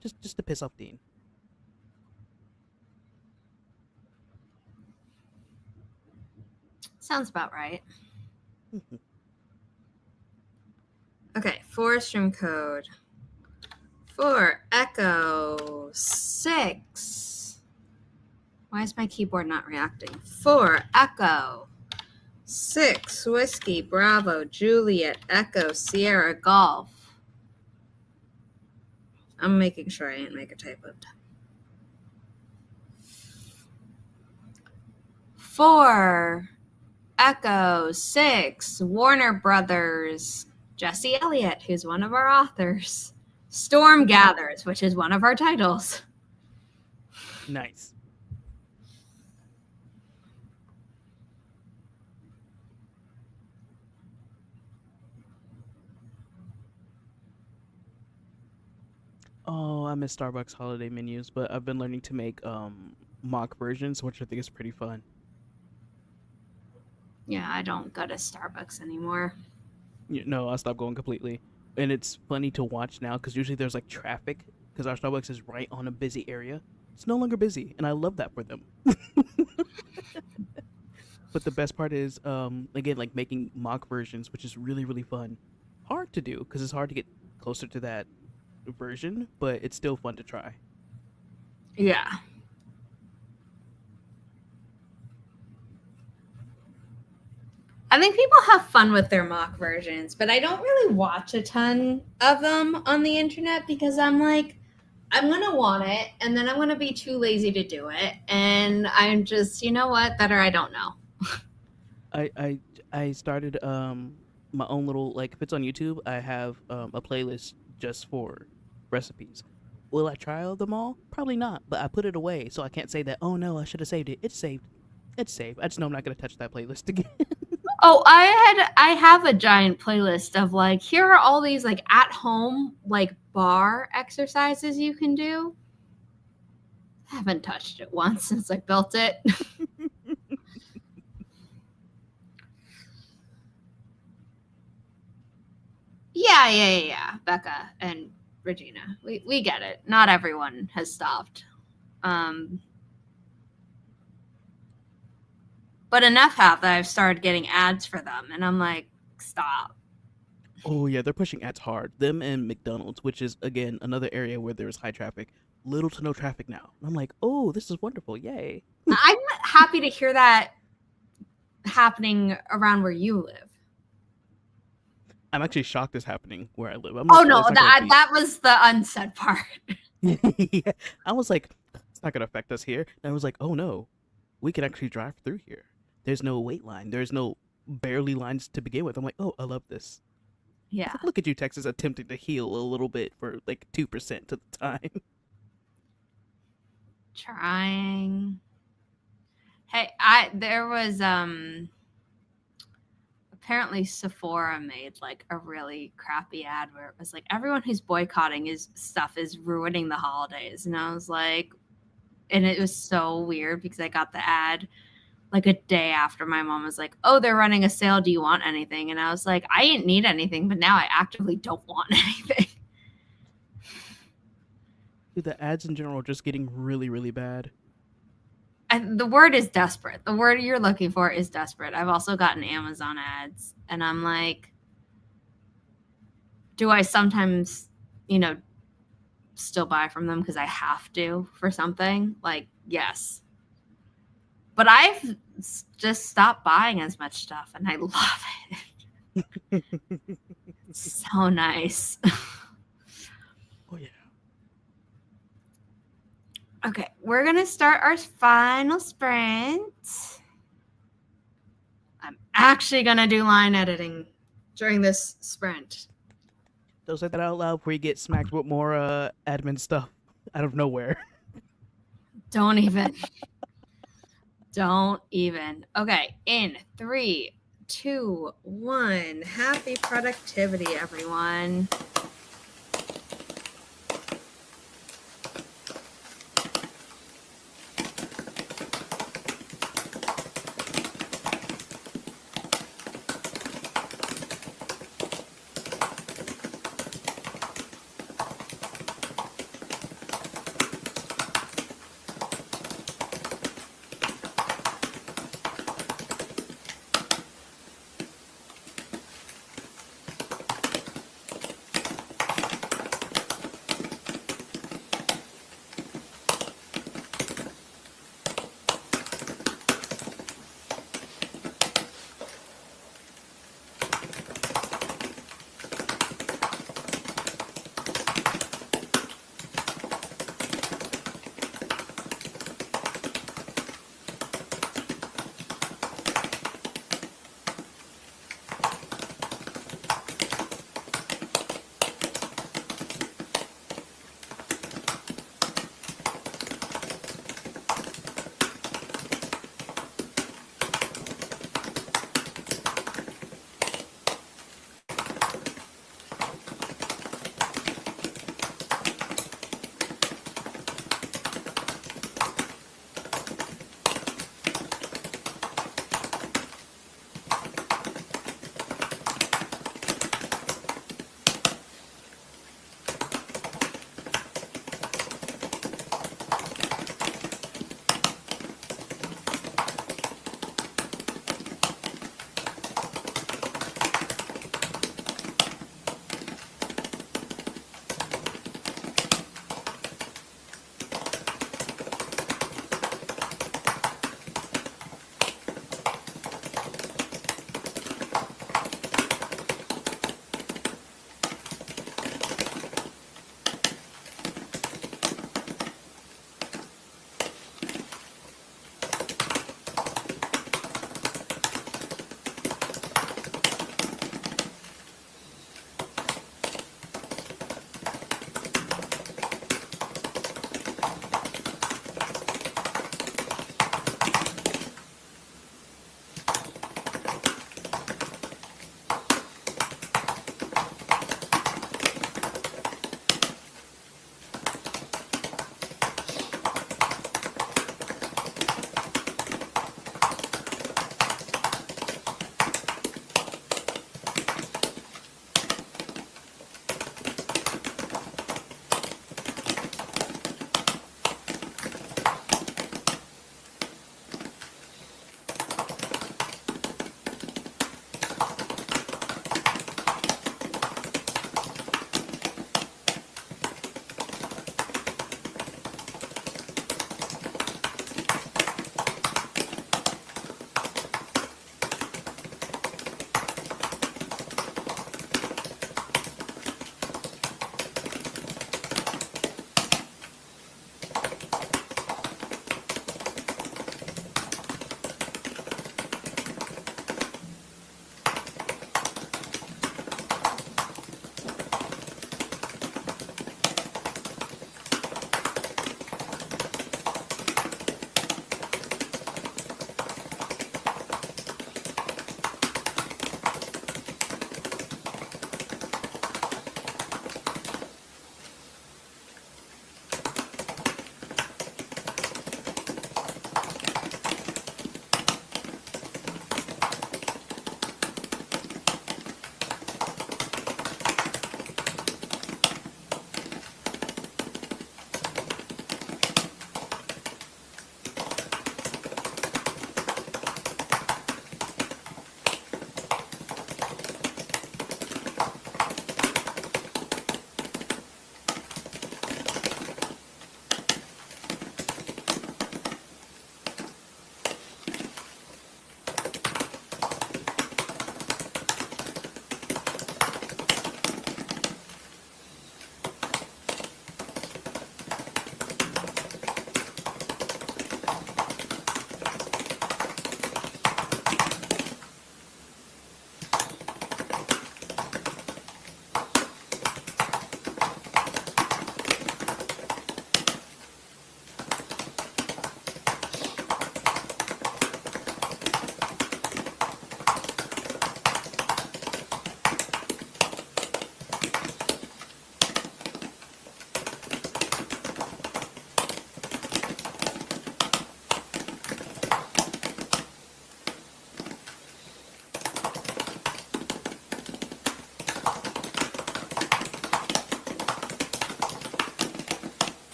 just to piss off Dean. Sounds about right. Okay, stream code. For Echo 6. Why is my keyboard not reacting? For Echo 6 Whiskey Bravo Juliet Echo Sierra Golf. I'm making sure I didn't make a typo. For Echo 6 Warner Brothers Jesse Elliott, who's one of our authors. Storm Gathers, which is one of our titles. Nice. Oh, I miss Starbucks holiday menus, but I've been learning to make mock versions, which I think is pretty fun. Yeah, I don't go to Starbucks anymore. No, I stopped going completely. And it's funny to watch now because usually there's like traffic because our Starbucks is right on a busy area. It's no longer busy, and I love that for them. But the best part is, again, like making mock versions, which is really, really fun. Hard to do because it's hard to get closer to that version, but it's still fun to try. Yeah. I think people have fun with their mock versions, but I don't really watch a ton of them on the internet because I'm like, I'm going to want it, and then I'm going to be too lazy to do it. And I'm just, you know what, better I don't know. I started my own little, like, if it's on YouTube, I have a playlist just for recipes. Will I try all them all? Probably not, but I put it away so I can't say that, oh no, I should have saved it. It's saved. It's saved. I just know I'm not gonna touch that playlist again. Oh, I have a giant playlist of like, here are all these like at home like bar exercises you can do. I haven't touched it once since I built it. Yeah, Becca and Regina. We get it. Not everyone has stopped. But enough have that I've started getting ads for them, and I'm like, stop. Oh yeah, they're pushing ads hard. Them and McDonald's, which is again another area where there's high traffic. Little to no traffic now. And I'm like, oh, this is wonderful. Yay. I'm happy to hear that happening around where you live. I'm actually shocked it's happening where I live. I'm Oh like, no, that was the unsaid part. Yeah. I was like, it's not gonna affect us here. And I was like, oh no, we can actually drive through here. There's no wait line. There's no barely lines to begin with. I'm like, oh, I love this. Yeah. Like, look at you, Texas, attempting to heal a little bit for like 2% of the time. Trying. Hey, there was apparently Sephora made like a really crappy ad where it was like everyone who's boycotting his stuff is ruining the holidays, and I was like, and it was so weird because I got the ad like a day after my mom was like, oh, they're running a sale, do you want anything? And I was like, I didn't need anything, but now I actively don't want anything. Dude, the ads in general are just getting really, really bad. The word is desperate. The word you're looking for is desperate. I've also gotten Amazon ads, and I'm like, do I sometimes, still buy from them because I have to for something? Like, yes. But I've just stopped buying as much stuff, and I love it. It's so nice. Oh, yeah. Okay, we're going to start our final sprint. I'm actually going to do line editing during this sprint. Don't say that out loud before you get smacked with more admin stuff out of nowhere. Don't even. Don't even. Okay, in 3, 2, 1. Happy productivity, everyone.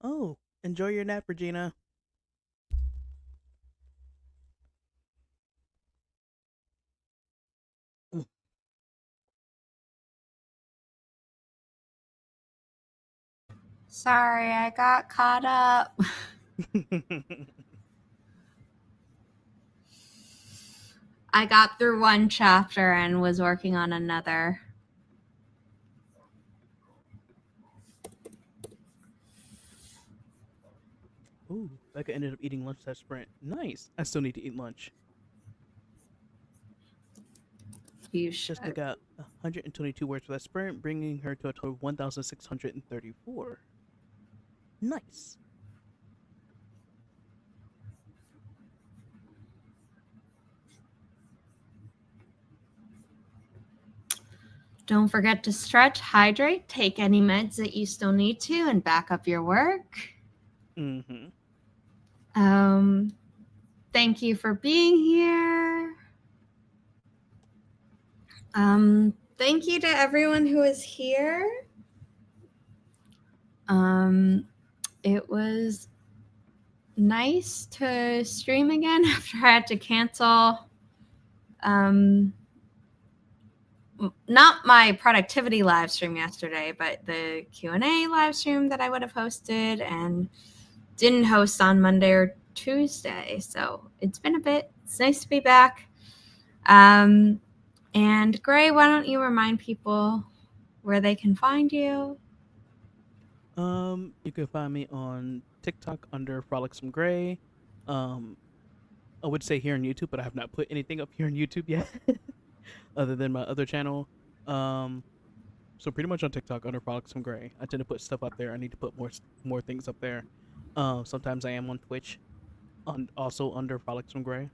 Oh, enjoy your nap, Regina. Sorry, I got caught up. I got through one chapter and was working on another. Ooh, Becca ended up eating lunch that sprint. Nice. I still need to eat lunch. You Jessica should. got 122 words for that sprint, bringing her to a total of 1,634. Nice. Don't forget to stretch, hydrate, take any meds that you still need to, and back up your work. Mm-hmm. Thank you for being here. Thank you to everyone who is here. It was nice to stream again after I had to cancel. Not my productivity live stream yesterday, but the Q&A live stream that I would have hosted and didn't host on Monday or Tuesday. So it's been a bit. It's nice to be back. And Gray, why don't you remind people where they can find you? You can find me on TikTok under Frolicsome Gray. I would say here on YouTube, but I have not put anything up here on YouTube yet, other than my other channel. Um, so pretty much on TikTok under Frolicsome Gray. I tend to put stuff up there. I need to put more things up there. Sometimes I am on Twitch, on also under Frolicsome Gray.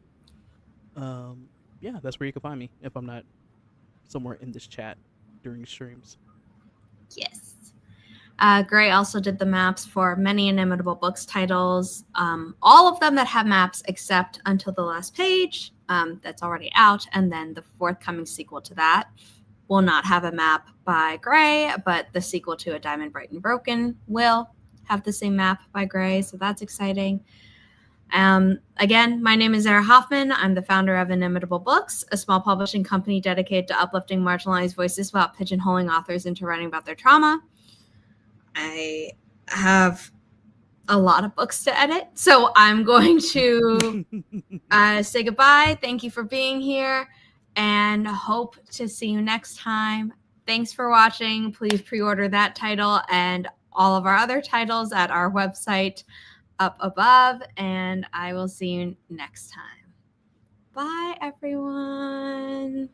Um, yeah, that's where you can find me if I'm not somewhere in this chat during streams. Yes. Gray also did the maps for many Inimitable Books titles, all of them that have maps except Until the Last Page, that's already out, and then the forthcoming sequel to that will not have a map by Gray, but the sequel to A Diamond Bright and Broken will have the same map by Gray, so that's exciting. Again, my name is Zara Hoffman. I'm the founder of Inimitable Books, a small publishing company dedicated to uplifting marginalized voices without pigeonholing authors into writing about their trauma. I have a lot of books to edit, so I'm going to say goodbye. Thank you for being here, and hope to see you next time. Thanks for watching. Please pre-order that title and all of our other titles at our website up above, and I will see you next time. Bye, everyone.